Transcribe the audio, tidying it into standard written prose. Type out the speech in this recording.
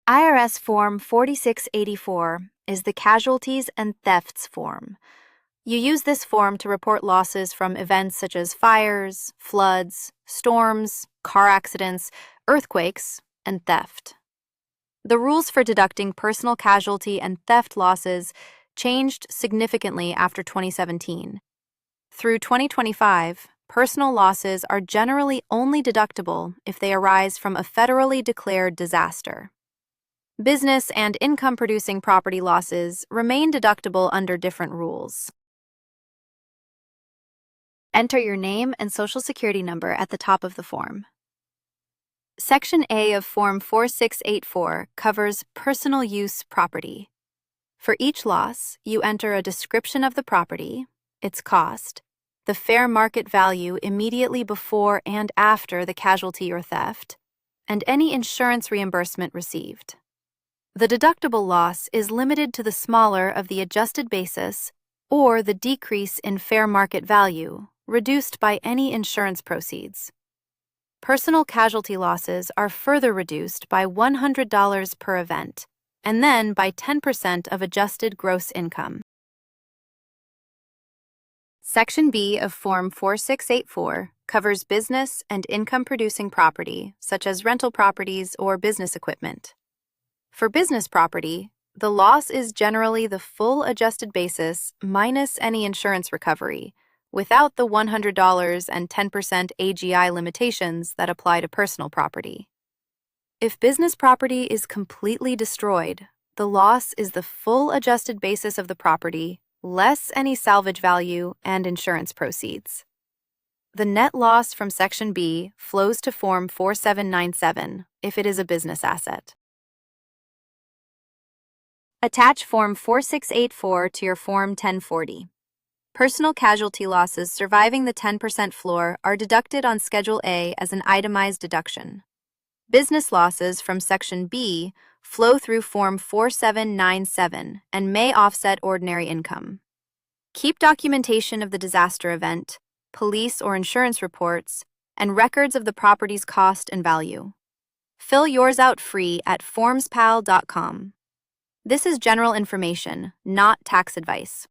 IRS Form 4684 is the Casualties and Thefts form. You use this form to report losses from events such as fires, floods, storms, car accidents, earthquakes, and theft. The rules for deducting personal casualty and theft losses changed significantly after 2017. Through 2025, personal losses are generally only deductible if they arise from a federally declared disaster. Business and income-producing property losses remain deductible under different rules. Enter your name and Social Security number at the top of the form. Section A of Form 4684 covers personal use property. For each loss, you enter a description of the property, its cost, the fair market value immediately before and after the casualty or theft, and any insurance reimbursement received. The deductible loss is limited to the smaller of the adjusted basis or the decrease in fair market value, reduced by any insurance proceeds. Personal casualty losses are further reduced by $100 per event, and then by 10% of adjusted gross income. Section B of Form 4684 covers business and income-producing property, such as rental properties or business equipment. For business property, the loss is generally the full adjusted basis minus any insurance recovery, without the $100 and 10% AGI limitations that apply to personal property. If business property is completely destroyed, the loss is the full adjusted basis of the property, less any salvage value and insurance proceeds. The net loss from Section B flows to Form 4797 if it is a business asset. Attach Form 4684 to your Form 1040. Personal casualty losses surviving the 10% floor are deducted on Schedule A as an itemized deduction. Business losses from Section B flow through Form 4797 and may offset ordinary income. Keep documentation of the disaster event, police or insurance reports, and records of the property's cost and value. Fill yours out free at FormsPal.com. This is general information, not tax advice.